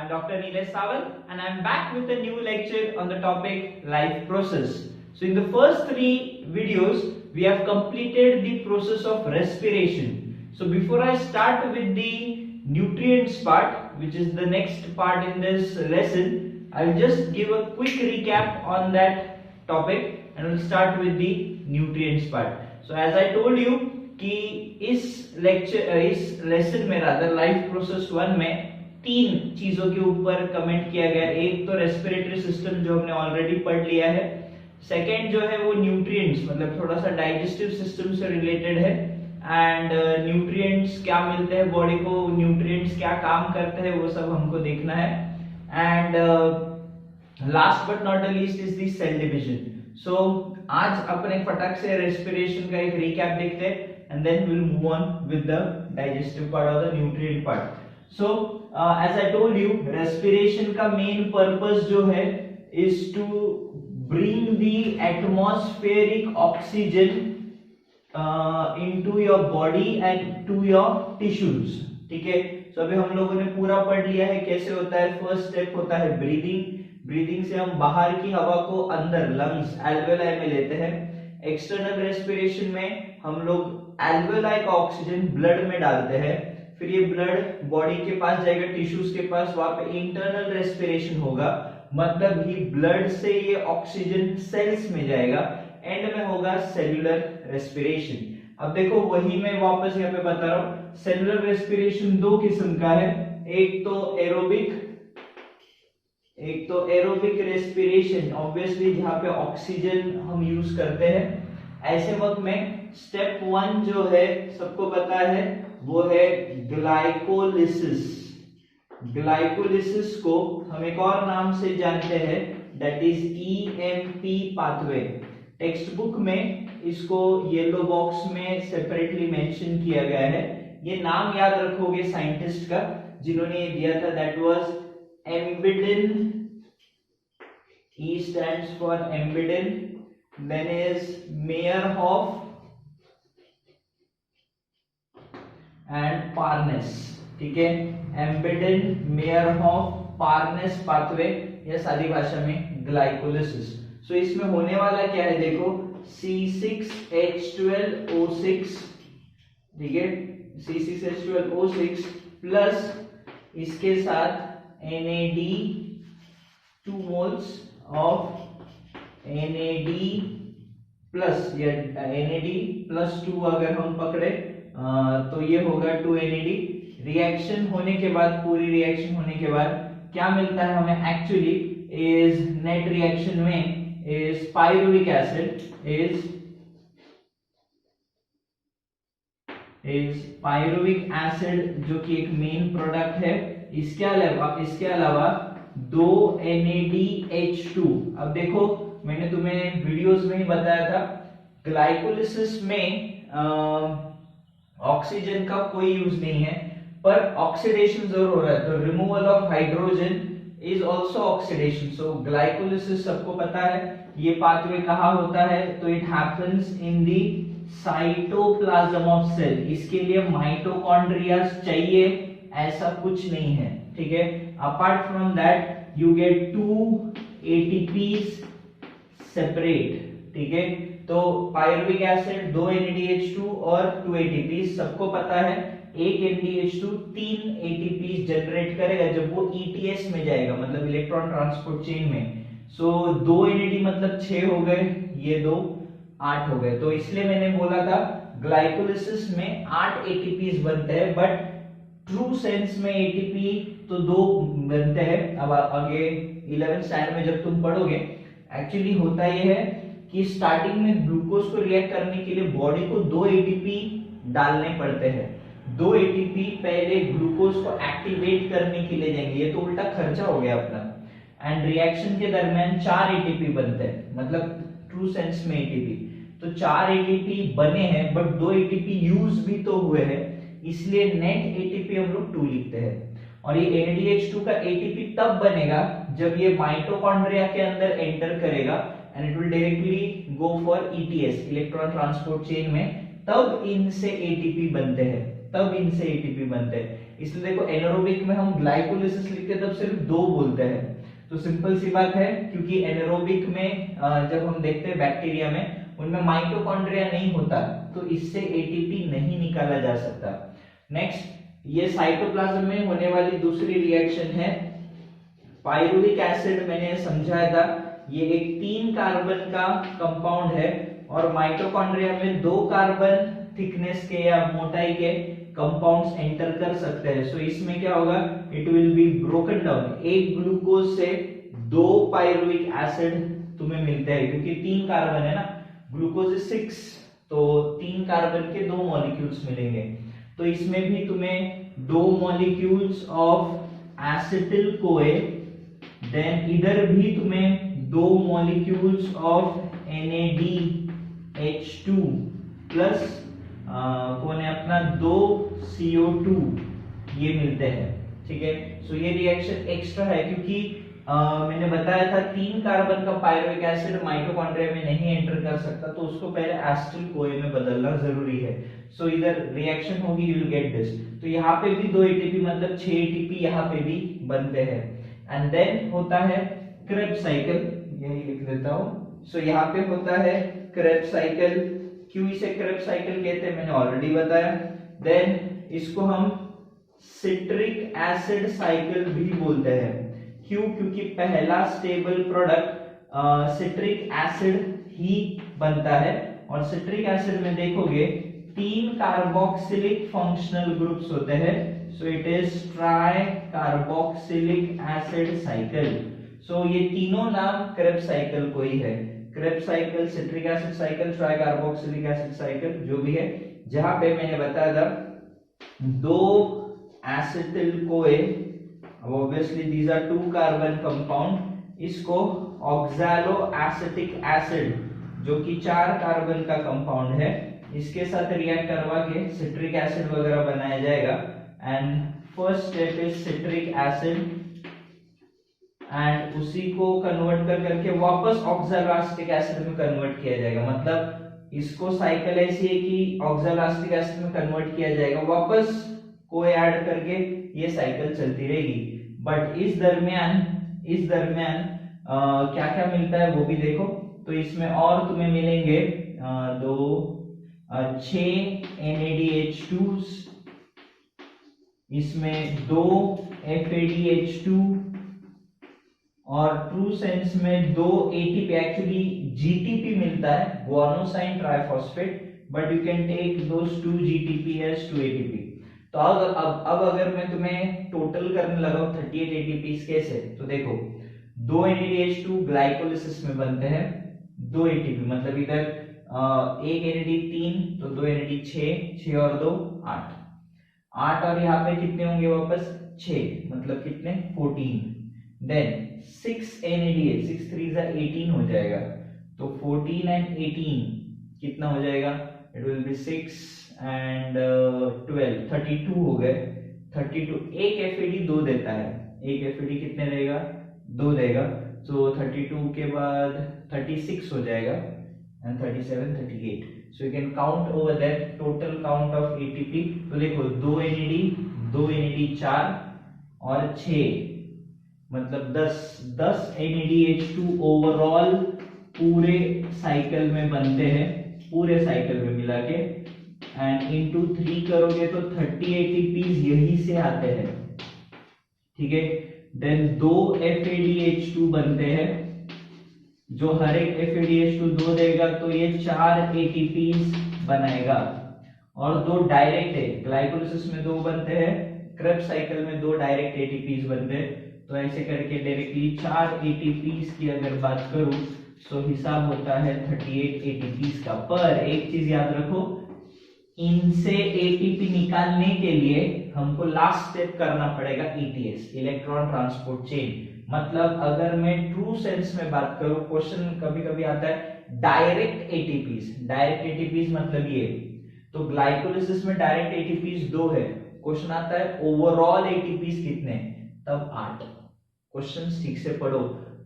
I'm Dr. Nilesh Sawant and I'm back with a new lecture on the topic life process. So in the first three videos, we have completed the process of respiration. So before I start with the nutrients part, which is the next part in this lesson, I'll just give a quick recap on that topic and we'll start with the nutrients part. So as I told you कि इस lesson में rather life process 1 में तीन चीजों के ऊपर comment किया गया। एक तो रेस्पिरेटरी सिस्टम जो हमने ऑलरेडी पढ़ लिया है, सेकंड जो है वो न्यूट्रिएंट्स मतलब थोड़ा सा डाइजेस्टिव सिस्टम से रिलेटेड है, एंड न्यूट्रिएंट्स क्या मिलते हैं बॉडी को, न्यूट्रिएंट्स क्या काम करते हैं वो सब हमको देखना है, and last but not the least is the cell division. So आज अपन फटाक से रेस्पिरेशन का एक रिकैप देखते हैं and then we'll move on with the digestive part or the nutrient part. So as I told you, respiration का main purpose जो है is to bring the atmospheric oxygen into your body and to your tissues. ठीक है, so अभी हम लोगों ने पूरा पढ़ लिया है कैसे होता है। फर्स्ट स्टेप होता है ब्रीदिंग। ब्रीदिंग से हम बाहर की हवा को अंदर लंग्स एल्वेलाई में लेते हैं। एक्सटर्नल रेस्पिरेशन में हम लोग एल्वेलाई का ऑक्सीजन ब्लड में डालते हैं, फिर ये ब्लड बॉडी के पास जाएगा, टिश्यूज के पास, वहां पे इंटरनल रेस्पिरेशन होगा, मतलब ही ब्लड से ये ऑक्सीजन सेल्स में जाएगा, एंड में होगा सेल्यूलर रेस्पिरेशन। अब देखो वही मैं वापस यहाँ पे बता रहा हूँ, सेल्यूलर रेस्पिरेशन दो किस्म का है, एक तो एरोबिक रेस्पिरेशन ऑब्वियसली जहाँ पे ऑक्सीजन हम यूज करते हैं। ऐसे वक्त में स्टेप 1 जो है सबको पता है वो है ग्लाइकोलिसिस। ग्लाइकोलिसिस को हम एक और नाम से जानते हैं, that is EMP pathway. Text book में इसको येलो बॉक्स में सेपरेटली मेंशन किया गया है। ये नाम याद रखोगे साइंटिस्ट का जिन्होंने ये दिया था, that was Embden. E stands for Embedin, then is Meyerhoff and Parnes। ठीक है, Embedin, Meyerhoff, Parnes पाथवे, या सादी भाषा में ग्लाइकोलिसिस। सो इसमें होने वाला क्या है देखो, C6H12O6, ठीक है, C6H12O6 प्लस इसके साथ NAD 2 moles of NAD plus, या NAD प्लस 2 अगर हम पकड़े तो ये होगा 2 NAD। रिएक्शन होने के बाद, पूरी रिएक्शन होने के बाद क्या मिलता है हमें एक्चुअली इज नेट रिएक्शन में is pyruvic acid, pyruvic acid जो कि एक मेन प्रोडक्ट है। इसके अलावा 2 NADH2। अब देखो मैंने तुम्हें वीडियोस में ही बताया था, ग्लाइकोलिसिस में ऑक्सीजन का कोई यूज नहीं है पर ऑक्सीडेशन जरूर हो रहा है, तो removal of hydrogen is also oxidation. So glycolysis सबको पता है ये पाथवे कहाँ होता है, तो it happens in the cytoplasm of cell. इसके लिए माइटोकॉन्ड्रिया चाहिए ऐसा कुछ नहीं है, ठीक है। Apart from that you get 2 ATPs separate, ठीक है। तो पायरुविक एसिड 2 NADH2 और 2 ATPs सबको पता है, एक NADH2 3 ATPs जनरेट करेगा जब वो ETS में जाएगा, मतलब इलेक्ट्रॉन ट्रांसपोर्ट चेन में। सो 2 NAD मतलब 6 हो गए, ये 2 8 हो गए। तो इसलिए मैंने बोला था ग्लाइकोलिसिस में 8 ATPs बनते हैं, बट ट्रू सेंस में ATP तो 2 बनते हैं। अब आगे 11th स्टैंडर्ड में जब तुम पढ़ोगे, एक्चुअली होता ये है कि स्टार्टिंग में ग्लूकोज को रिएक्ट करने के लिए बॉडी को 2 ATP डालने पड़ते हैं। 2 ATP पहले ग्लूकोज को एक्टिवेट करने के लिए जाएंगे, ये तो उल्टा खर्चा हो गया अपना। एंड रिएक्शन के दरमियान 4 ATP बनते हैं, मतलब ट्रू सेंस में ATP तो 4 ATP बने हैं, बट 2 ATP यूज भी तो हुए हैं, इसलिए नेट ATP हम लोग 2 लिखते हैं। और ये NADH2 का ATP तब बनेगा जब ये माइटोकॉन्ड्रिया के अंदर एंटर करेगा and it will directly go for ETS, electron transport chain में, तब इनसे ATP बनते हैं। इसलिए देखो एनारोबिक में हम ग्लाइकोलिसिस लिखते हैं तब सिर्फ 2 बोलते हैं। तो सिंपल सी बात है, क्योंकि एनारोबिक में जब हम देखते हैं बैक्टीरिया में उनमें माइटोकॉन्ड्रिया नहीं होता, तो इससे एटीपी नहीं निकाला जा सकता। नेक्स्ट, ये साइटोप्लाज्म में होने वाली दूसरी रिएक्शन है पायरुविक एसिड। मैंने समझाया था ये एक 3 कार्बन का कंपाउंड है और माइटोकॉन्ड्रिया में 2 कार्बन थिकनेस के या मोटाई के कंपाउंड्स एंटर कर सकते हैं। सो इसमें क्या होगा, it will be broken down. एक ग्लूकोज से 2 पायरुविक एसिड तुम्हें मिलते हैं, क्योंकि 3 कार्बन है ना, ग्लूकोज इज 6, तो 3 कार्बन के 2 मॉलिक्यूल्स मिलेंगे। तो इसमें भी तुम्हें 2 मॉलिक्यूल्स ऑफ एसिटिल कोए, देन इधर भी तुम्हें 2 मॉलिक्यूल्स ऑफ NADH2 प्लस कौन है अपना 2 CO2 ये मिलते हैं। ठीक है, सो ये रिएक्शन एक्स्ट्रा है, क्योंकि मैंने बताया था 3 कार्बन का पायरुविक एसिड माइटोकॉन्ड्रिया में नहीं एंटर कर सकता, तो उसको पहले एसिटिल कोए में बदलना जरूरी है। सो इधर रिएक्शन होगी, यू विल गेट दिस। तो यहाँ पे भी 2 एटीपी मतलब 6 एटीपी यहाँ पे भी बनते हैं। एंड देन होता है क्रेब्स साइकिल, यही लिख देता हूँ। सो यहाँ पे होता है क्रेब्स साइकिल। क्यों इसे क्रेब्स साइकिल कहते हैं मैंने ऑलरेडी बताया। देन इसको हम सिट्रिक एसिड साइकिल भी बोलते हैं। क्यों? क्योंकि पहला स्टेबल प्रोडक्ट सिट्रिक एसिड ही बनता है, और सिट्रिक एसिड में देखोगे 3 कार्बोक्सिलिक फंक्शनल ग्रुप्स होते हैं। So it is tricarboxylic acid cycle. So ये तीनों नाम क्रेब्स साइकिल को ही है। Krebs cycle, citric acid cycle, tricarboxylic acid cycle, जो भी है, जहां पे मैंने बताया था 2 एसिटिल कोए, obviously these are 2 carbon compound, इसको ऑक्सैलो एसिटिक एसिड जो कि 4 कार्बन का कंपाउंड है, इसके साथ रिएक्ट करवा के सिट्रिक एसिड वगैरह बनाया जाएगा। And first step is citric acid, and उसी को कन्वर्ट कर करके वापस ऑक्सैलो एसिटिक एसिड में कन्वर्ट किया जाएगा। मतलब इसको साइकिल ऐसी है कि ऑक्सैलो एसिटिक एसिड में कन्वर्ट किया जाएगा, वापस को ऐड करके ये साइकिल चलती रहेगी। बट इस दरमियान क्या क्या मिलता है वो भी देखो। तो इसमें और तुम्हें मिलेंगे 6 NADH2s, इसमें 2 FADH2, और ट्रू सेंस में 2 ATP, एक्चुअली GTP मिलता है, guanosine triphosphate, but you can take those 2 GTP as 2 ATP। तो अब अगर मैं तुम्हें टोटल करने लगा 38 ATPs कैसे, तो देखो 2 NADH2 ग्लाइकोलिसिस में बनते हैं 2 ATP, मतलब इधर 1 NAD 3, तो 2 NAD 6 और 2 8, और यहाँ पे कितने होंगे वापस 6, मतलब कितने 14। देन 6 NADH, 6 3 18 हो जाएगा, तो 14 एंड 18 कितना हो जाएगा, इट विल बी 6 एंड 12, 32 हो गए। 32, एक FAD 2 देता है, एक FAD कितने देगा 2 देगा, तो 32 के बाद 36 हो जाएगा, and 37 38। So you can count over that total count of ATP। तो देखो 2 NAD 4 और 6, मतलब 10 NADH2 ओवरऑल पूरे साइकिल में बनते हैं, पूरे साइकिल में मिला के, एंड इनटू 3 करोगे तो 30 ATPs यही से आते हैं। ठीक है, देन 2 FADH2 बनते हैं, जो हर एक FADH2 2 देगा, तो ये 4 ATPs बनाएगा, और 2 डायरेक्ट है, ग्लाइकोलिसिस में 2 बनते हैं, क्रेब्स साइकिल में 2 डायरेक्ट ATPs बनते हैं। तो ऐसे करके डायरेक्टली 4 ATPs की अगर बात करूं तो हिसाब होता है 38 ATPs का। पर एक चीज याद रखो, इनसे ATP निकालने के लिए हमको लास्ट स्टेप करना पड़ेगा ETS, इलेक्ट्रॉन ट्रांसपोर्ट चेन। मतलब अगर मैं ट्रू सेंस में बात करूं, क्वेश्चन कभी कभी आता है डायरेक्ट ATPs मतलब ये, तो ग्लाइकोलिसिस में डायरेक्ट ATPs 2 है, क्वेश्चन आता है ओवरऑल ATPs कितने, तब 8। क्वेश्चंस ठीक से पढ़ो,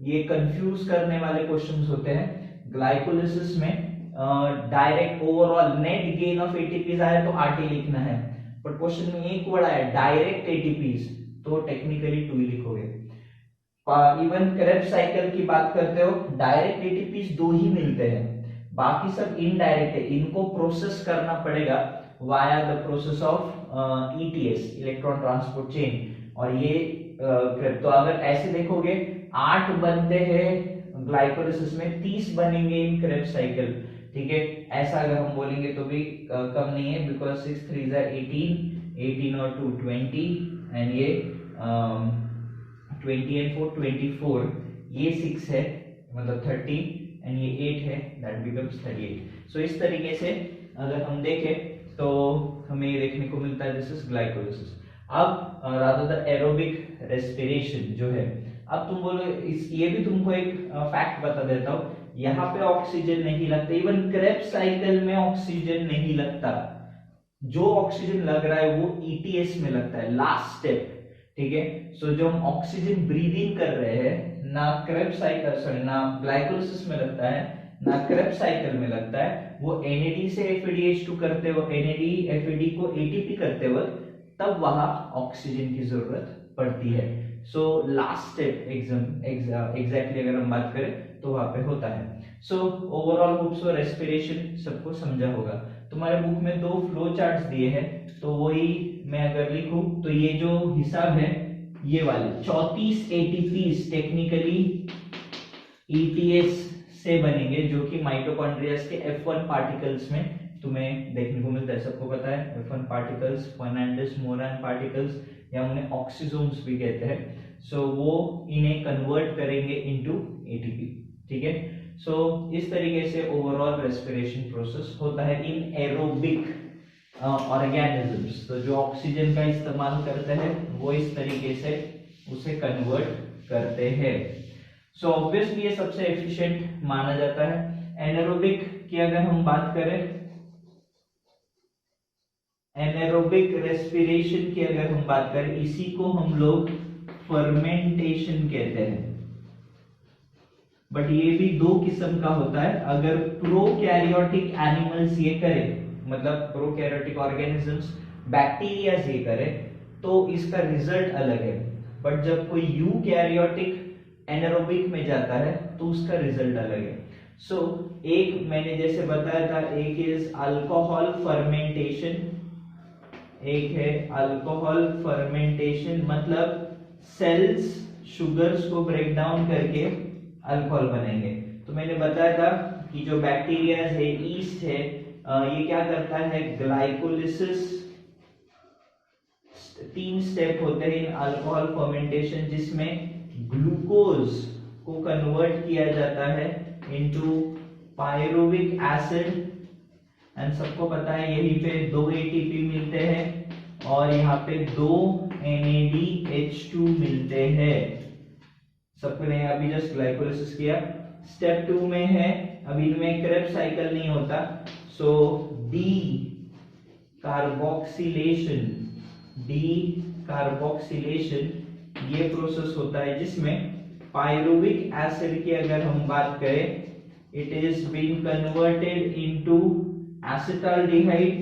ये कंफ्यूज करने वाले क्वेश्चंस होते हैं। ग्लाइकोलिसिस में direct overall net gain of ATPs आया तो 8 ही लिखना है, पर क्वेश्चन में एक वर्ड आया डायरेक्ट एटीपीज, तो टेक्निकली 2 ही लिखोगे। इवन क्रेब्स साइकिल की बात करते हो, डायरेक्ट एटीपीज 2 ही मिलते हैं, बाकी सब इनडायरेक्ट है, इनको प्रोसेस करना पड़ेगा via the process of ETS, electron transport chain. और ये तो अगर ऐसे देखोगे 8 बनते हैं ग्लाइकोलिसिस में, 30 बनेंगे इन क्रेब्स साइकिल, ठीक है। ऐसा अगर हम बोलेंगे तो भी कम नहीं है, बिकॉज 6 3 18 और 2 20 एंड ये 20 एंड 4 24, ये 6 है मतलब 30 एंड ये 8 है, दैट बिकम्स 38। सो इस तरीके से अगर हम देखें तो हमें ये देखने को मिलता है दिस इज ग्लाइकोलिसिस। अब रादर द एरोबिक रेस्पिरेशन जो है, अब तुम बोलो इस ये भी तुमको एक फैक्ट बता देता हूँ, यहाँ पे ऑक्सीजन नहीं लगता, इवन क्रेब्स साइकिल में ऑक्सीजन नहीं लगता, जो ऑक्सीजन लग रहा है वो ईटीएस में लगता है, लास्ट स्टेप, ठीक है। सो जो हम ऑक्सीजन ब्रीद इन कर रहे हैं, ना क्रेब्स साइकिल सॉरी ना ग्लाइकोलिसिस में लगता है, ना क्रेब्स साइकिल में लगता है, वो NAD से FADH2 करते वक्त, NAD FAD को ATP करते वक्त, तब वहां ऑक्सीजन की जरूरत पड़ती है। सो लास्ट स्टेप एग्जैक्टली अगर हम बात करें तो वहां पे होता है। So overall hope so respiration सबको समझा होगा। तुम्हारे बुक में 2 फ्लो चार्ट्स दिए हैं, तो वही मैं अगर लिखूं तो ये जो हिसाब है ये वाले 34 ATPs टेक्निकली ETS से बनेंगे, जो कि माइटोकॉन्ड्रियाज के F1 पार्टिकल्स में तुम्हें देखने को मिलता है। सबको पता है F1 पार्टिकल्स, फर्नांडिस मोरन पार्टिकल्स, या उन्हें ऑक्सीजोम्स भी कहते हैं। सो वो इन्हें कन्वर्ट करेंगे इनटू ATP, ठीक है। सो इस तरीके से ओवरऑल रेस्पिरेशन प्रोसेस होता है इन एरोबिक ऑर्गेनिजम्स। तो जो ऑक्सीजन का इस्तेमाल करते हैं वो इस तरीके से उसे कन्वर्ट करते हैं। सो ऑब्वियसली ये सबसे एफिशिएंट माना जाता है। एनारोबिक की अगर हम बात करें, एनारोबिक रेस्पिरेशन की अगर हम बात करें, इसी को हम लोग फर्मेंटेशन कहते हैं। बट ये भी 2 किस्म का होता है। अगर प्रोकैरियोटिक एनिमल्स ये करें, मतलब प्रोकैरियोटिक ऑर्गेनिजम्स बैक्टीरियाज ये करें, तो इसका रिजल्ट अलग है। बट जब कोई यूकैरियोटिक एनारोबिक में जाता है तो उसका रिजल्ट अलग है। सो एक मैंने जैसे बताया था, एक इज अल्कोहल फर्मेंटेशन, एक है अल्कोहल फर्मेंटेशन, मतलब सेल्स शुगर्स को ब्रेक डाउन करके अल्कोहल बनेंगे। तो मैंने बताया था कि जो बैक्टीरिया है, ईस्ट है, ये क्या करता है, ग्लाइकोलिसिस, 3 स्टेप होते हैं इन अल्कोहल फर्मेंटेशन, जिसमें ग्लूकोज को कन्वर्ट किया जाता है इनटू पायरुविक एसिड, एंड सबको पता है यहीं पे 2 ATP मिलते हैं और यहाँ पे 2 NADH2 मिलते हैं। सबने अभी जस्ट ग्लाइकोलिसिस किया। स्टेप 2 में है, अभी इनमें क्रेब्स साइकिल नहीं होता, सो डी कार्बोक्सिलेशन ये प्रोसेस होता है, जिसमें पायरुविक एसिड की अगर हम बात करें, it is being converted into acetaldehyde,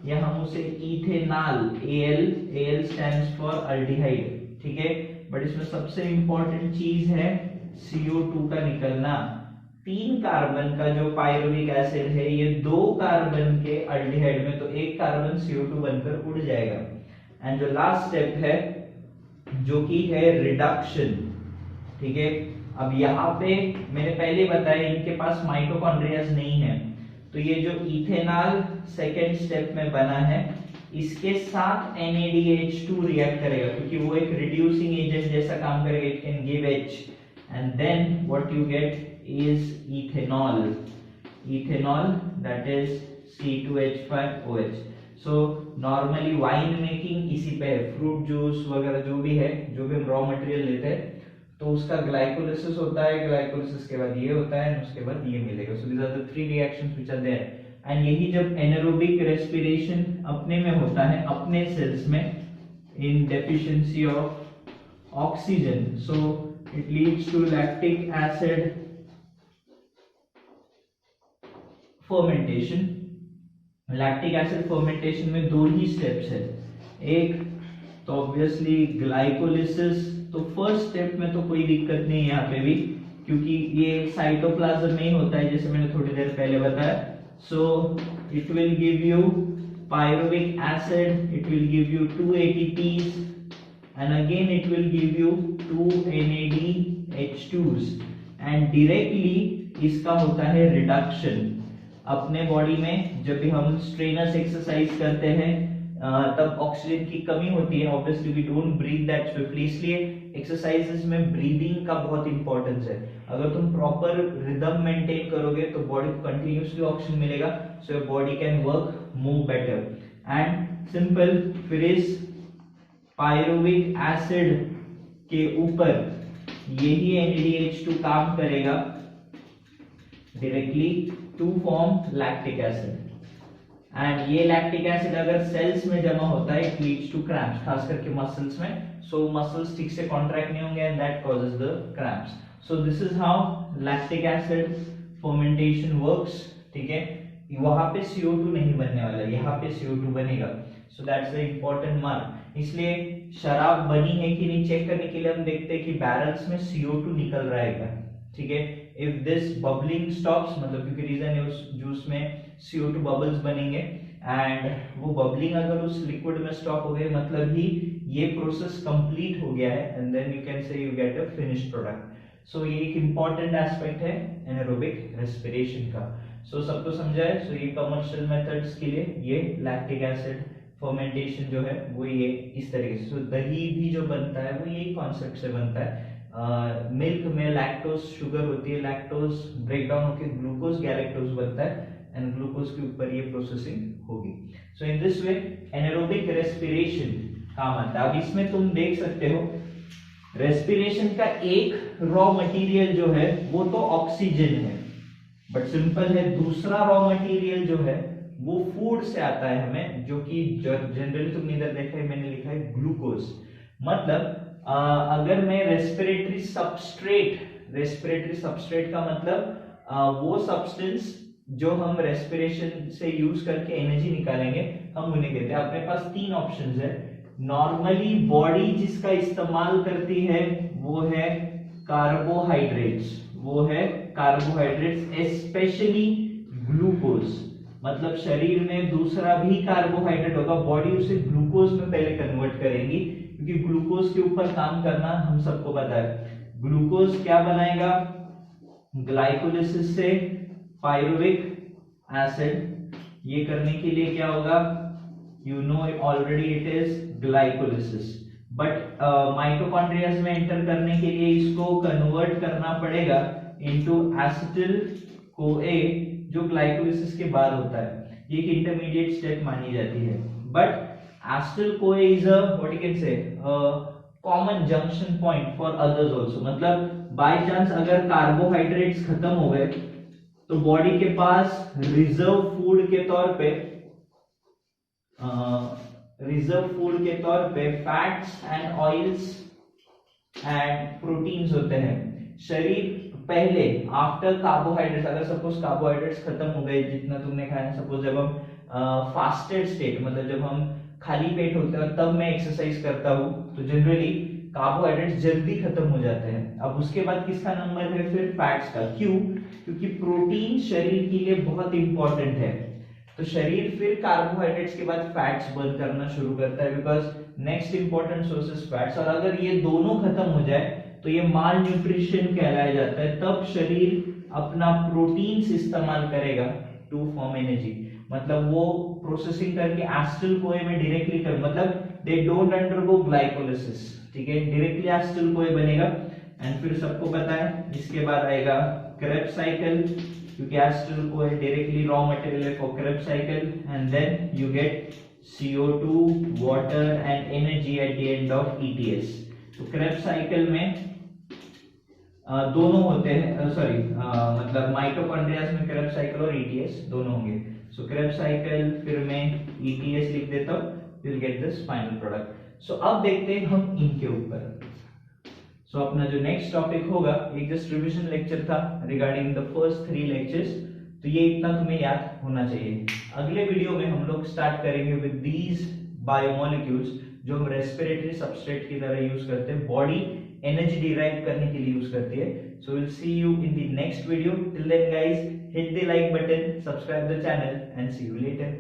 या हम उसे ethanol, AL stands for aldehyde, ठीक है। बट इसमें सबसे इंपॉर्टेंट चीज है CO2 का निकलना। 3 कार्बन का जो पायरुविक एसिड है, ये 2 कार्बन के अल्डिहाइड में, तो 1 कार्बन CO2 बनकर उड़ जाएगा। एंड जो लास्ट स्टेप है जो कि है रिडक्शन, ठीक है। अब यहाँ पे मैंने पहले बताया इनके पास माइटोकॉन्ड्रियाज नहीं है, तो ये जो इथेनॉल सेकेंड स्टेप में बना है, इसके साथ NADH2 रिएक्ट करेगा, क्योंकि वो एक रिड्यूसिंग एजेंट जैसा काम करेगा, it can give H, and then what you get is ethanol that is C2H5OH। So normally wine making इसी पे है, फ्रूट जूस वगैरह जो भी है, जो भी हम रॉ मटेरियल लेते हैं, तो उसका ग्लाइकोलिसिस होता है, ग्लाइकोलिसिस के बाद ये होता है, उसके बाद ये मिलेगा। So these are the 3 reactions which are there. And यही जब एनारोबिक रेस्पिरेशन अपने में होता है, अपने सेल्स में, in deficiency of oxygen, so it leads to lactic acid fermentation. Lactic acid fermentation में 2 ही स्टेप्स है, एक तो ऑब्वियसली ग्लाइकोलिसिस, तो फर्स्ट स्टेप में तो कोई दिक्कत नहीं है यहाँ पे भी, क्योंकि ये साइटोप्लाज्म में ही होता है जैसे मैंने थोड़ी देर पहले बताया. So it will give you pyruvic acid, it will give you 2 ATPs and again it will give you 2 NADH2s and directly इसका होता है रिडक्शन. अपने बॉडी में जब भी हम स्ट्रेनस एक्सरसाइज करते हैं तब ऑक्सीजन की कमी होती है, obviously we don't breathe that swiftly, इसलिए एक्सरसाइजेस में ब्रीदिंग का बहुत इंपॉर्टेंस है. अगर तुम प्रॉपर रिदम मेंटेन करोगे तो बॉडी को कंटिन्यूअसली ऑक्सीजन मिलेगा, so your body can work more better. And simple, फिर इस पायरुविक एसिड के ऊपर यही NADH2 काम करेगा directly to form lactic acid. And ये लैक्टिक एसिड अगर सेल्स में जमा होता है इट लीड्स टू क्रैम्प्स, खास करके मसल्स में. सो मसल्स ठीक से कॉन्ट्रैक्ट नहीं होंगे and that causes the cramps. So this is how lactic acid fermentation works. ठीक है, वहां पे CO2 नहीं बनने वाला, यहाँ पे CO2 बनेगा. So that's the important mark. इसलिए शराब बनी है कि नहीं चेक करने के लिए हम देखते हैं कि बैरल्स में CO2 निकल रहा है क्या. ठीक है, इफ दिस बबलिंग स्टॉप्स, मतलब क्योंकि रीजन है उस जूस में CO2 बबल्स बनेंगे एंड वो बबलिंग अगर उस लिक्विड में स्टॉप हो गए मतलब ही ये प्रोसेस कंप्लीट हो गया है and then you can say you get a finished product. So ये एक इंपॉर्टेंट एस्पेक्ट है एनारोबिक रेस्पिरेशन का. सो सबको समझा है. सो ये कमर्शियल मेथड्स के लिए ये लैक्टिक एसिड फर्मेंटेशन जो है वो ये इस तरीके से. सो दही भी जो बनता है वो यही कॉन्सेप्ट से बनता है. मिल्क में लैक्टोज शुगर होती है, लैक्टोज ब्रेक डाउन होकर ग्लूकोज गैलेक्टोज बनता है एंड ग्लूकोज के ऊपर ये प्रोसेसिंग होगी. So in this way anaerobic respiration काम आता है. अब इसमें तुम देख सकते हो रेस्पिरेशन का एक रॉ मटेरियल जो है वो तो ऑक्सीजन है, बट सिंपल है. दूसरा रॉ मटेरियल जो है वो फूड से आता है हमें, जो कि जनरली तुमने इधर देखा है मैंने लिखा है ग्लूकोज. मतलब अगर मैं रेस्पिरेटरी सबस्ट्रेट का मतलब वो सब्सटेंस जो हम रेस्पिरेशन से यूज करके एनर्जी निकालेंगे हम उन्हें कहते हैं. अपने पास तीन ऑप्शंस है. नॉर्मली बॉडी जिसका इस्तेमाल करती है वो है कार्बोहाइड्रेट्स, स्पेशली ग्लूकोज. मतलब शरीर में दूसरा भी कार्बोहाइड्रेट होगा, बॉडी उसे ग्लूकोज में पहले कन्वर्ट करेंगी क्योंकि ग्लूकोज के ऊपर काम करना हम सबको पता है. ग्लूकोज क्या बनाएगा, ग्लाइकोलिसिस से पायरुविक एसिड. ये करने के लिए क्या होगा, you know already it is glycolysis, but mitochondrias में एंटर करने के लिए इसको कन्वर्ट करना पड़ेगा इनटू एसिटिल कोए, जो ग्लाइकोलिसिस के बाद होता है. ये एक इंटरमीडिएट स्टेप मानी जाती है. But acetyl CoA is a what you can say common junction point for others also. मतलब बाय चांस अगर कार्बोहाइड्रेट्स खत्म हो गए तो बॉडी के पास रिजर्व फूड के तौर पे fats and oils and proteins होते हैं. शरीर पहले आफ्टर कार्बोहाइड्रेट्स, अगर सपोज कार्बोहाइड्रेट्स खत्म हो गए जितना तुमने खाया, सपोज जब हम फास्टेड स्टेट मतलब जब हम खाली पेट होते हैं तब मैं एक्सरसाइज करता हूं तो जनरली कार्बोहाइड्रेट्स जल्दी खत्म हो जाते हैं. अब उसके बाद किसका नंबर है, फिर फैट्स का. क्यों, क्योंकि प्रोटीन शरीर के लिए बहुत इंपॉर्टेंट है. तो शरीर फिर कार्बोहाइड्रेट्स के बाद फैट्स बर्न करना शुरू करता है because next important source is fats. और अगर ये दोनों खत्म हो जाए तो ये माल न्यूट्रिशन कहलाया जाता है. तब शरीर अपना प्रोटीन्स इस्तेमाल करेगा टू फॉर्म एनर्जी. मतलब वो प्रोसेसिंग करके एसिटिल कोए में डायरेक्टली कर, मतलब दे डोंट अंडरगो ग्लाइकोलिसिस. ठीक है, डायरेक्टली एसिटिल कोए बनेगा. एंड फिर सबको पता है इसके बाद आएगा क्रेब्स साइकिल, क्योंकि acetyl CoA directly raw material है for Krebs cycle. And then you get CO2, water and energy at the end of ETS. तो क्रेब्स साइकिल में दोनों होते हैं, सॉरी मतलब माइटोकॉन्ड्रियाज में क्रेब्स साइकिल और ETS दोनों होंगे. सो क्रेब्स साइकिल फिर मैं ETS लिख देता हूं, will get this final product. So अब देखते हैं हम इनके ऊपर. सो अपना जो नेक्स्ट टॉपिक होगा, एक जस्ट रिवीजन लेक्चर था रिगार्डिंग द फर्स्ट 3 लेक्चर्स, तो ये इतना तुम्हें याद होना चाहिए. अगले वीडियो में हम लोग स्टार्ट करेंगे विद दीज बायोमोलिक्यूल्स जो हम रेस्पिरेटरी सबस्ट्रेट की तरह यूज करते हैं, बॉडी एनर्जी डिराइव करने के लिए यूज करती है. So we'll see you in the next video. Till then guys, hit the like button, subscribe the channel and see you later.